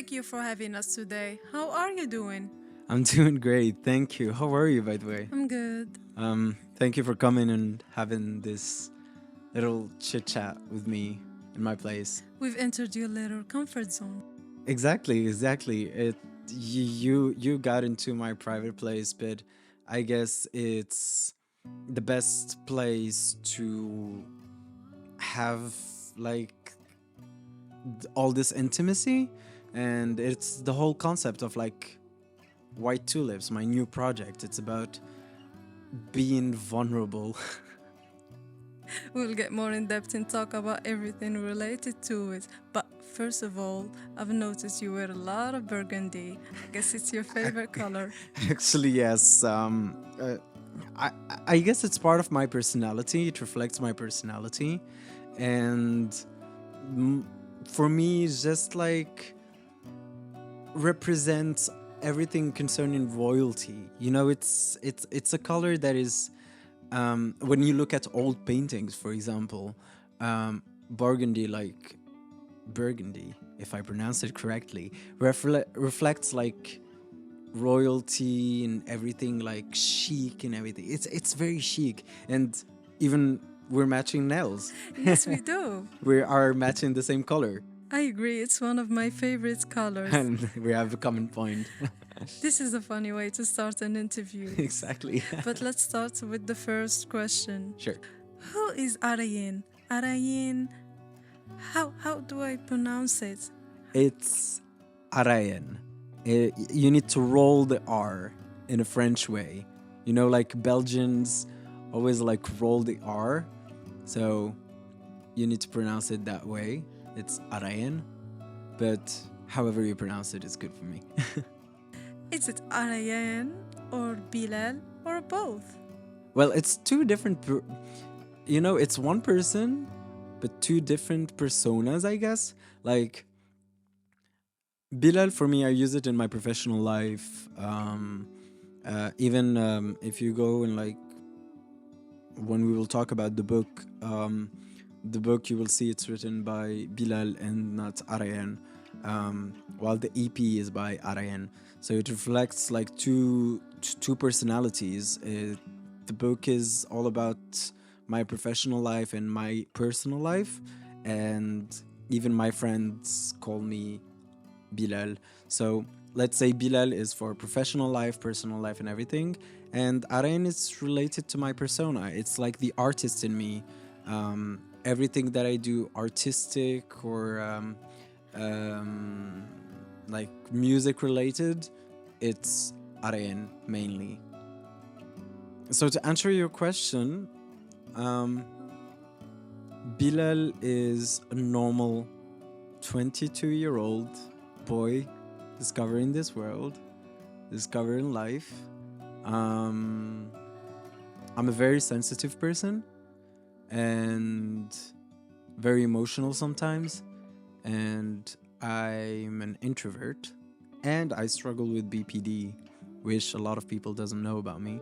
Thank you for having us today. How are you doing? I'm doing great, thank you. How are you, by the way? I'm good. Thank you for coming and having this little chit chat with me in my place. We've entered your little comfort zone. Exactly. You got into my private place, but I guess it's the best place to have like all this intimacy, and it's the whole concept of like White Tulips, my new project. It's about being vulnerable. We'll get more in depth and talk about everything related to it. But first of all, I've noticed you wear a lot of burgundy. I guess it's your favorite color. Actually, yes. I I guess it's part of my personality. It reflects my personality, and m- for me, it's just like represents everything concerning royalty. You know, it's a color that is when you look at old paintings, for example, burgundy, like burgundy, if I pronounce it correctly, reflects like royalty and everything, like chic and everything. It's very chic, and even we're matching nails. Yes, we do. We are matching the same color, I agree, it's one of my favorite colors. and we have a common point. This is a funny way to start an interview. Exactly. But let's start with the first question. Sure. Who is Araen? Araen, how do I pronounce it? It's Araen. You need to roll the R in a French way. You know, like Belgians always like roll the R. So you need to pronounce it that way. It's Araen. But however you pronounce it is good for me. Is it Araen or Bilal or both? Well, it's two different. You know, it's one person, but two different personas, I guess. Like Bilal, for me, I use it in my professional life. Even if you go and like, when we will talk about the book you will see it's written by Bilal and not Araen, while the EP is by Araen. So it reflects like two personalities. The book is all about my professional life and my personal life, and even my friends call me Bilal. So let's say Bilal is for professional life, personal life, and everything, and Arain is related to my persona. It's like the artist in me. Everything that I do, artistic or um, like music related, it's Arain mainly. So to answer your question, Bilal is a normal 22-year-old boy discovering this world, discovering life. I'm a very sensitive person and very emotional sometimes, and I'm an introvert, and I struggle with BPD, which a lot of people doesn't know about me.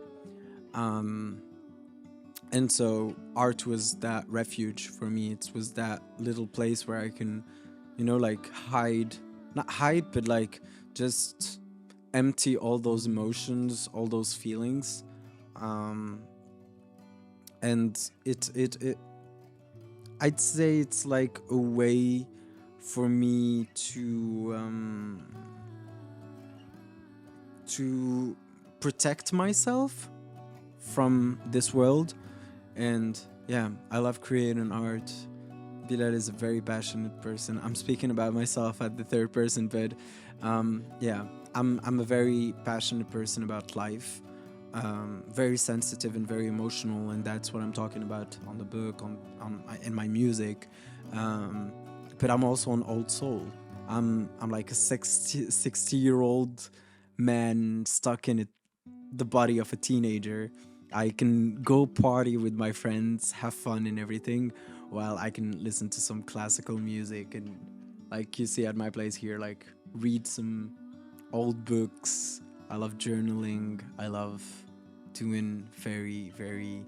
And so art was that refuge for me. It was that little place where I can, you know, like hide, not hide, but like just empty all those emotions, all those feelings. And it I'd say it's like a way for me to protect myself from this world. And yeah, I love creating art. Bilal is a very passionate person. I'm speaking about myself at the third person, but yeah, I'm a very passionate person about life. Very sensitive and very emotional, and that's what I'm talking about on the book, on in my music. But I'm also an old soul. I'm like a 60-year-old man stuck in the body of a teenager. I can go party with my friends, have fun and everything, while I can listen to some classical music and, like you see at my place here, like read some old books. I love journaling. I love doing very, very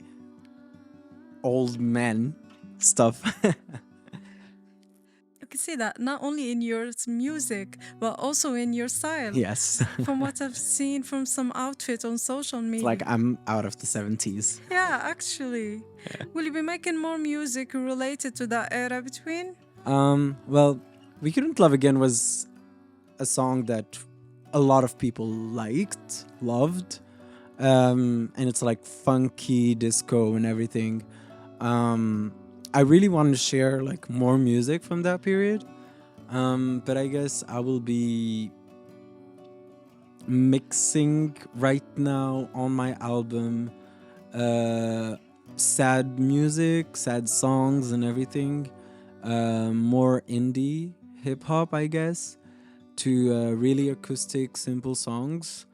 old man stuff. Okay, see that not only in your music, but also in your style. Yes. From what I've seen from some outfits on social It's media. like I'm out of the 70s. Yeah, actually. Will you be making more music related to that era between? Well, We Couldn't Love Again was a song that a lot of people liked, loved. And it's like funky disco and everything. I really want to share like more music from that period. But I guess I will be mixing right now on my album sad music, sad songs and everything. More indie hip hop, I guess, to really acoustic, simple songs.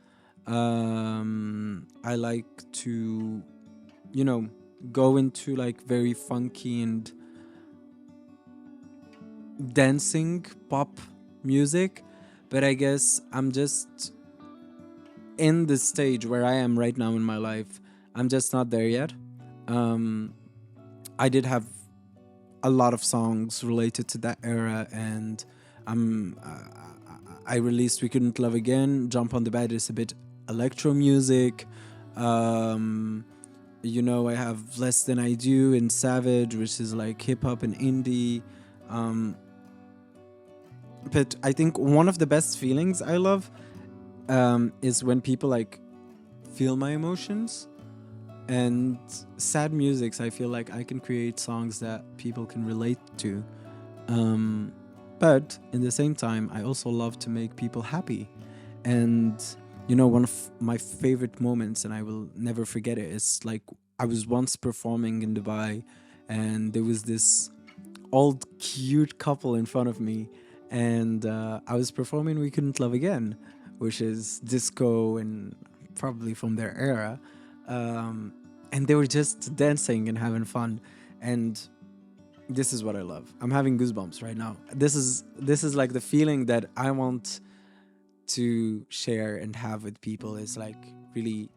I like to, you know, go into like very funky and dancing pop music, but I guess I'm just in the stage where I am right now in my life. I'm just not there yet. I did have a lot of songs related to that era, and I released We Couldn't Love Again, Jump on the Bed is a bit electro music. I have Less Than I Do and Savage, which is like hip hop and indie. But I think one of the best feelings I love is when people like feel my emotions. And sad musics, I feel like I can create songs that people can relate to. But in the same time, I also love to make people happy. And, one of my favorite moments, and I will never forget it, is like I was once performing in Dubai, and there was this old, cute couple in front of me. And I was performing We Couldn't Love Again, which is disco and probably from their era. And they were just dancing and having fun. And this is what I love. I'm having goosebumps right now. This is like the feeling that I want to share and have with people, is like really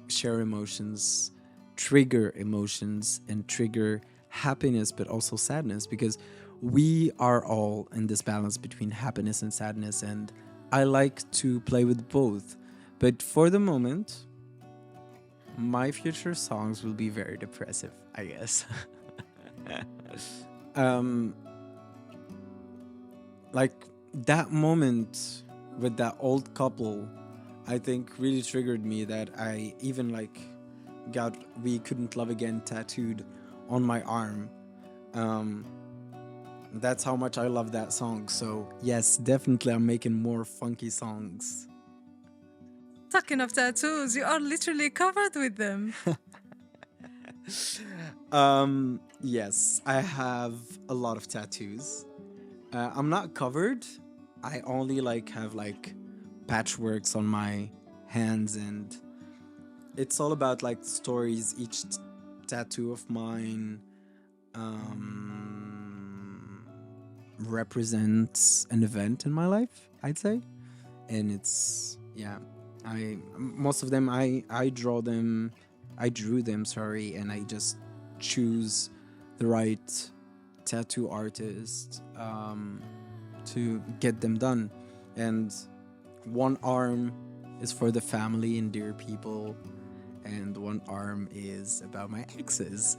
share emotions, trigger emotions, and trigger happiness, but also sadness, because we are all in this balance between happiness and sadness, and I like to play with both. But for the moment, my future songs will be very depressive, I guess. Like that moment with that old couple, I think really triggered me, that I even like got We Couldn't Love Again tattooed on my arm. That's how much I love that song. So yes, definitely I'm making more funky songs. Talking of tattoos, you are literally covered with them. Yes, I have a lot of tattoos. I'm not covered. I only like have like patchworks on my hands, and it's all about like stories. Each tattoo of mine represents an event in my life, I'd say. And it's, yeah, most of them I drew them, and I just choose the right tattoo artist to get them done. And one arm is for the family and dear people, and one arm is about my exes.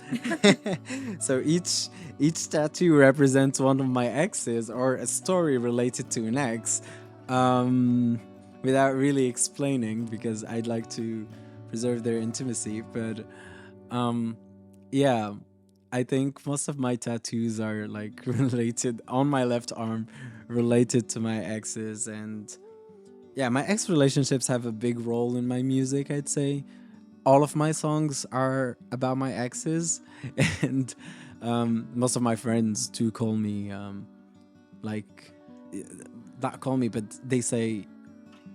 So each tattoo represents one of my exes, or a story related to an ex, without really explaining, because I'd like to preserve their intimacy. But yeah, I think most of my tattoos are like related on my left arm, related to my exes. And yeah, my ex relationships have a big role in my music, I'd say. All of my songs are about my exes, and most of my friends do call me, like, not call me, but they say,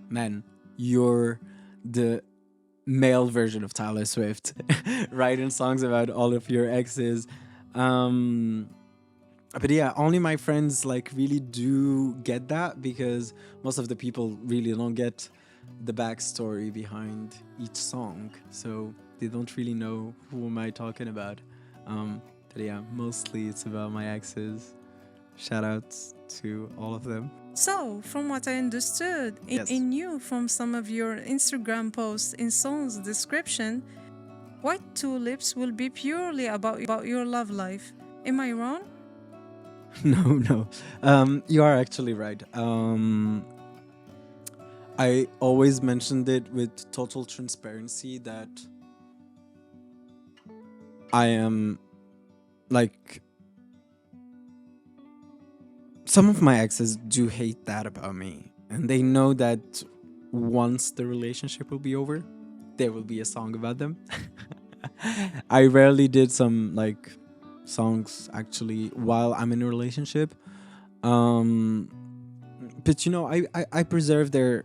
man, you're the male version of Taylor Swift, writing songs about all of your exes. But yeah, only my friends like really do get that, because most of the people really don't get the backstory behind each song, so they don't really know who am I talking about. But yeah, mostly it's about my exes. Shout outs to all of them. So, from what I understood Yes. in you from some of your Instagram posts in songs description, White Tulips will be purely about your love life. Am I wrong? No. You are actually right. I always mentioned it with total transparency that I am like, some of my exes do hate that about me, and they know that once the relationship will be over, there will be a song about them. I rarely did some like songs actually while I'm in a relationship. Um, but I preserve their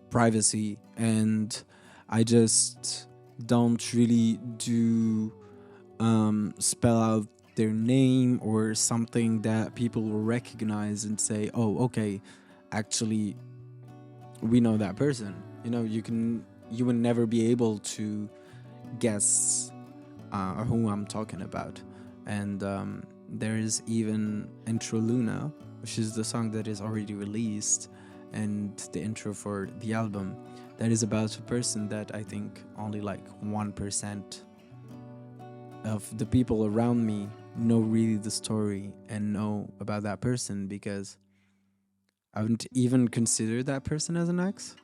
privacy, and I just don't really do spell out their name or something that people will recognize and say, oh, okay, actually we know that person. You would never be able to guess who I'm talking about. And there is even Intro Luna, which is the song that is already released, and the intro for the album, that is about a person that I think only like 1% of the people around me know really the story and know about that person, because I wouldn't even consider that person as an ex.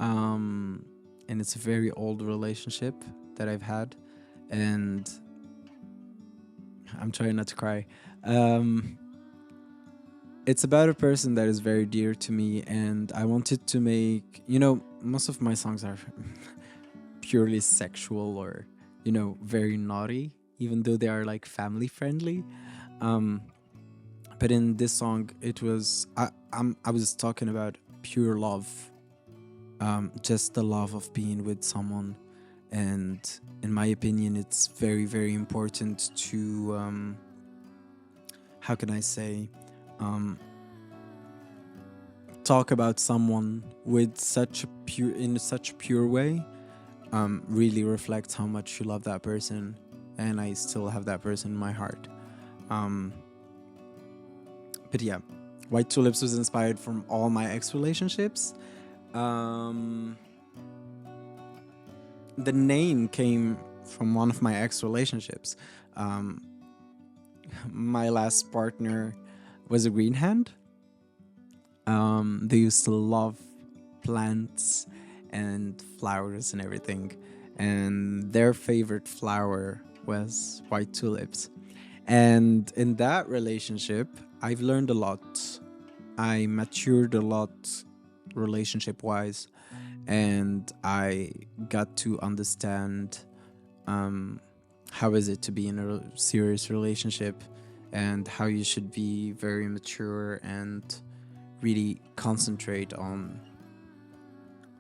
And it's a very old relationship that I've had, and I'm trying not to cry. It's about a person that is very dear to me, and I wanted to make, most of my songs are purely sexual or, very naughty, even though they are like family friendly. But in this song, it was, I was talking about pure love, just the love of being with someone. And in my opinion, it's very, very important to, how can I say, talk about someone with in such a pure way. Really reflects how much you love that person, and I still have that person in my heart. But yeah, White Tulips was inspired from all my ex relationships. The name came from one of my ex relationships. My last partner was a green hand. They used to love plants and flowers and everything, and their favorite flower was white tulips. And in that relationship, I've learned a lot. I matured a lot relationship wise, and I got to understand how is it to be in a serious relationship, and how you should be very mature and really concentrate on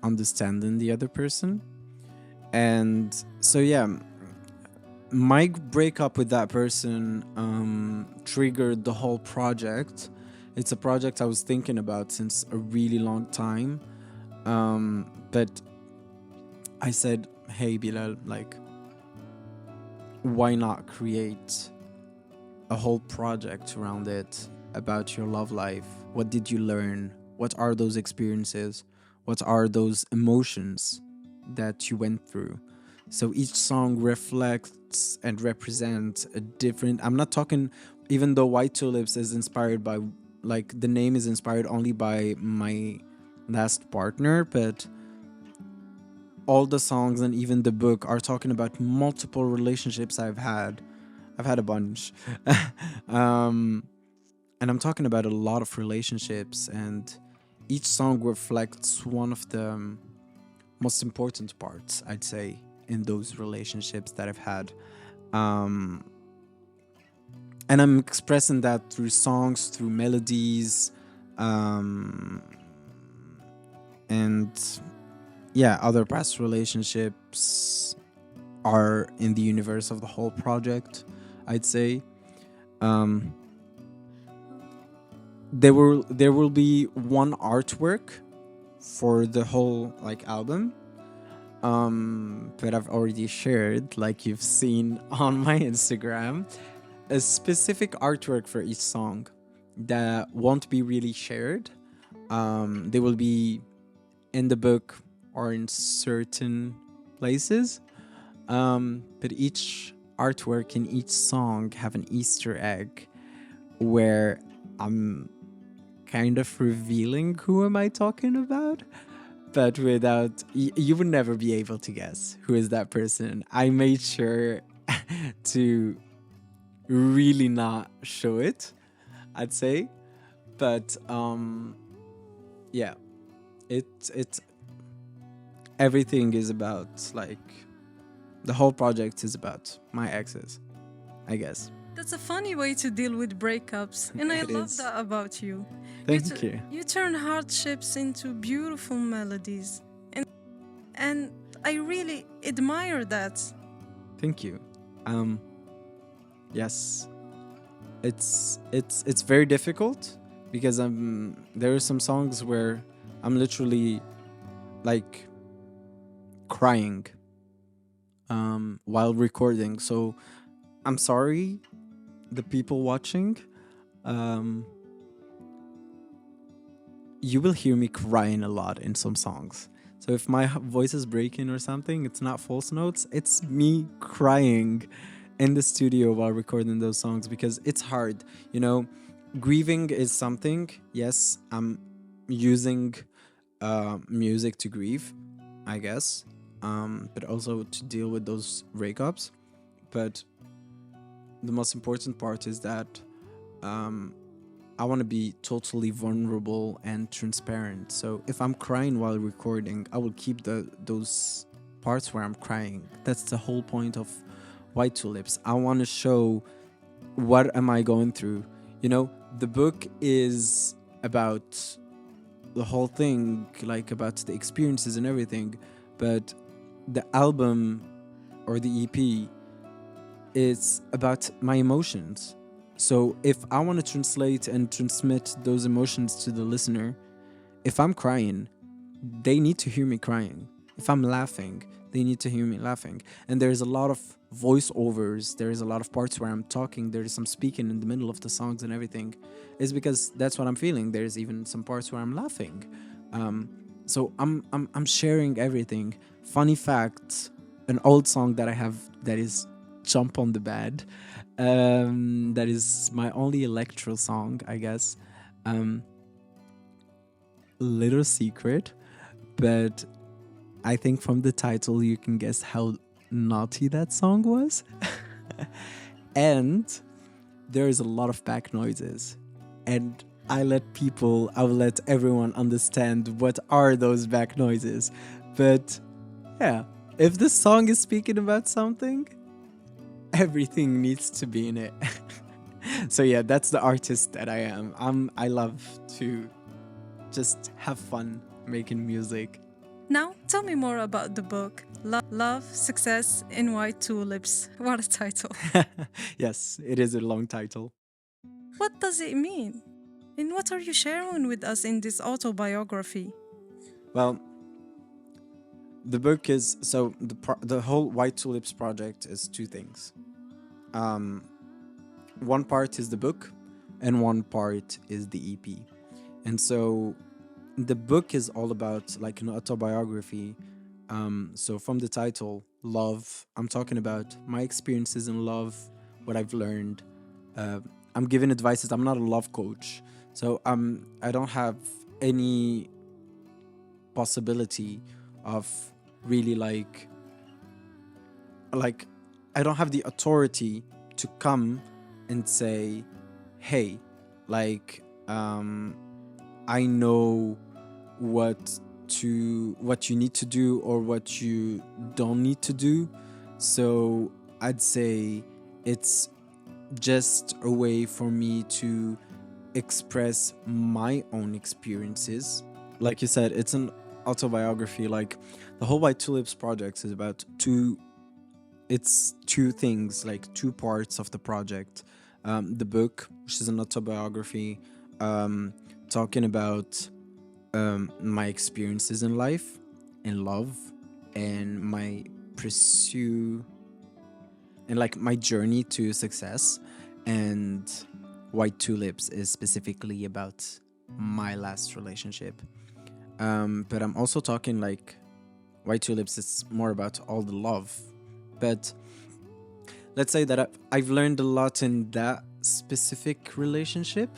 understanding the other person. And so yeah, my breakup with that person triggered the whole project. It's a project I was thinking about since a really long time, but I said, hey Bilal, like, why not create a whole project around it, about your love life? What did you learn? What are those experiences? What are those emotions that you went through? So each song reflects and represents a different, I'm not talking, even though White Tulips is inspired by, like, the name is inspired only by my last partner, but all the songs and even the book are talking about multiple relationships I've had. I've had a bunch. And I'm talking about a lot of relationships, and each song reflects one of the most important parts, I'd say, in those relationships that I've had. And I'm expressing that through songs, through melodies, and yeah, other past relationships are in the universe of the whole project, I'd say. There will be one artwork for the whole like album, but I've already shared, like you've seen on my Instagram, a specific artwork for each song. that won't be really shared. They will be in the book or in certain places. But each artwork and each song have an Easter egg where I'm kind of revealing who am I talking about, but without you would never be able to guess who is that person. I made sure to really not show it, I'd say. But yeah, it's everything is about like the whole project is about my exes, I guess. That's a funny way to deal with breakups, and I It love is. that about you. Thank you. You turn hardships into beautiful melodies, and I really admire that. Thank you. Um yes. It's very difficult because there are some songs where I'm literally like crying while recording. So I'm sorry, the people watching. Um, you will hear me crying a lot in some songs. So if my voice is breaking or something, it's not false notes. It's me crying in the studio while recording those songs because it's hard. You know, grieving is something. Yes, I'm using music to grieve, I guess, but also to deal with those breakups. But the most important part is that I want to be totally vulnerable and transparent. So if I'm crying while recording, I will keep those parts where I'm crying. That's the whole point of White Tulips. I want to show what am I going through. You know, the book is about the whole thing, like about the experiences and everything, but the album or the EP is about my emotions. So if I want to translate and transmit those emotions to the listener, if I'm crying, they need to hear me crying. If I'm laughing, they need to hear me laughing. And there's a lot of voiceovers, there's a lot of parts where I'm talking, there's some speaking in the middle of the songs and everything. It's because that's what I'm feeling. There's even some parts where I'm laughing. So I'm sharing everything. Funny fact, an old song that I have that is Jump on the Bed. That is my only electro song, I guess. Little secret, but I think from the title you can guess how naughty that song was. And there is a lot of back noises. And I will let everyone understand what are those back noises. But yeah, if the song is speaking about something, everything needs to be in it. So yeah, that's the artist that I am. I love to just have fun making music. Now, tell me more about the book. Love, Success in White Tulips. What a title. Yes, it is a long title. What does it mean? And what are you sharing with us in this autobiography? Well, the book is so the whole White Tulips project is two things. One part is the book, and one part is the EP. And so the book is all about like an autobiography. So from the title, love, I'm talking about my experiences in love, what I've learned. I'm giving advices. I'm not a love coach, so I don't have any possibility of really like I don't have the authority to come and say, hey, like I know what you need to do or what you don't need to do. So I'd say it's just a way for me to express my own experiences. Like you said, it's an autobiography. Like the whole White Tulips project is about two things, like two parts of the project. The book, which is an autobiography, talking about my experiences in life, in love, and my pursue and like my journey to success, and White Tulips is specifically about my last relationship. But I'm also talking like White Tulips is more about all the love. But let's say that I've learned a lot in that specific relationship,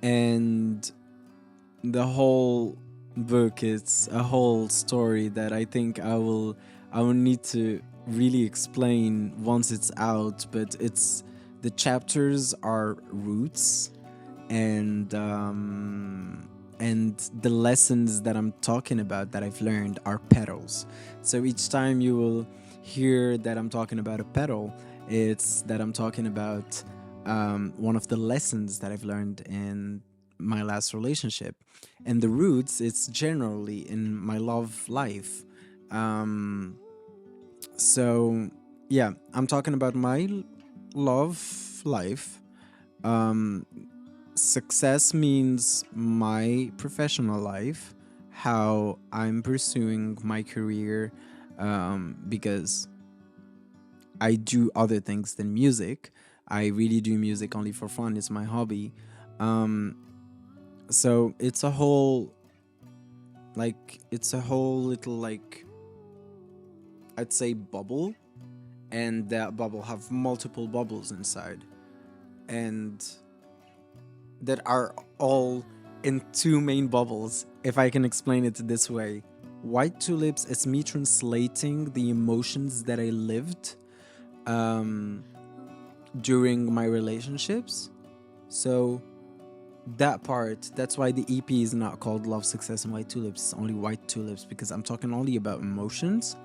and the whole book is a whole story that I think I will need to really explain once it's out. But it's the chapters are roots, and the lessons that I'm talking about that I've learned are petals. So each time you will hear that I'm talking about a petal, it's that I'm talking about one of the lessons that I've learned in my last relationship. And the roots, it's generally in my love life. So yeah, I'm talking about my love life. Success means my professional life, how I'm pursuing my career, because I do other things than music. I really do music only for fun. It's my hobby. So it's a whole little, like, I'd say bubble, and that bubble have multiple bubbles inside, and that are all in two main bubbles, if I can explain it this way. White Tulips is me translating the emotions that I lived during my relationships. So that part, that's why the EP is not called Love, Success, and White Tulips. It's only White Tulips, because I'm talking only about emotions.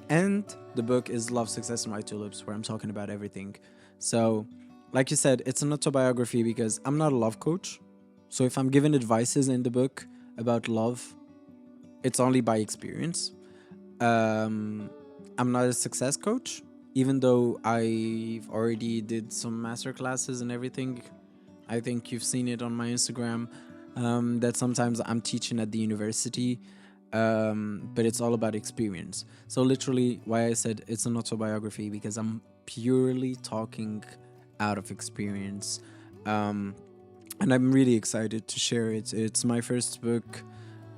And the book is Love, Success, and White Tulips, where I'm talking about everything. So, like you said, it's an autobiography because I'm not a love coach. So if I'm giving advices in the book about love, it's only by experience. I'm not a success coach, even though I've already did some master classes and everything. I think you've seen it on my Instagram, that sometimes I'm teaching at the university, but it's all about experience. So literally why I said it's an autobiography, because I'm purely talking out of experience. And I'm really excited to share it. It's my first book,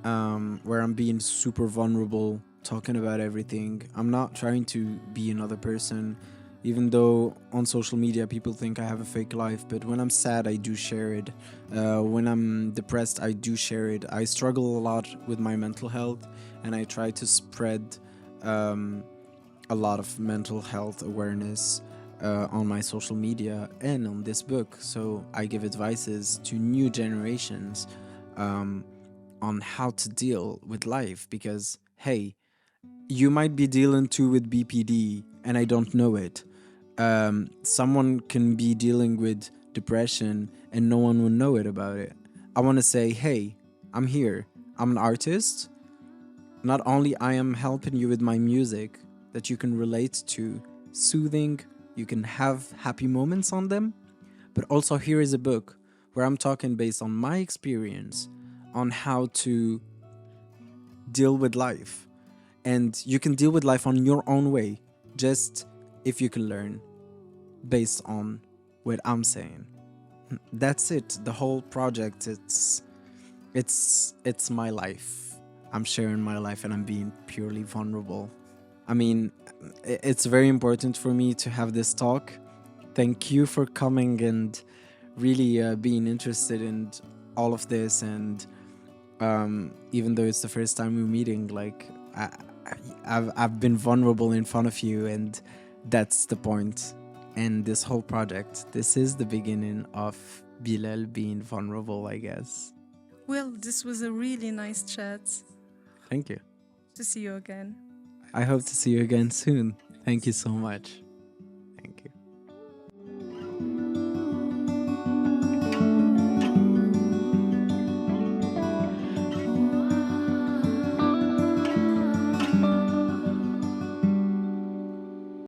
where I'm being super vulnerable, talking about everything. I'm not trying to be another person, even though on social media people think I have a fake life. But when I'm sad, I do share it. When I'm depressed, I do share it. I struggle a lot with my mental health, and I try to spread a lot of mental health awareness on my social media and on this book. So I give advices to new generations on how to deal with life, because hey, you might be dealing too with BPD and I don't know it. Someone can be dealing with depression and no one will know it about it. I want to say, hey, I'm here. I'm an artist. Not only I am helping you with my music that you can relate to, soothing, you can have happy moments on them, but also here is a book where I'm talking based on my experience on how to deal with life. And you can deal with life on your own way, just if you can learn based on what I'm saying. That's it. The whole project, it's my life. I'm sharing my life and I'm being purely vulnerable. I mean, it's very important for me to have this talk. Thank you for coming and really being interested in all of this. And even though it's the first time we're meeting, like I've been vulnerable in front of you, and that's the point. And this whole project, this is the beginning of Bilal being vulnerable, I guess. Well, this was a really nice chat. Thank you. To see you again. I hope to see you again soon. Thank you so much.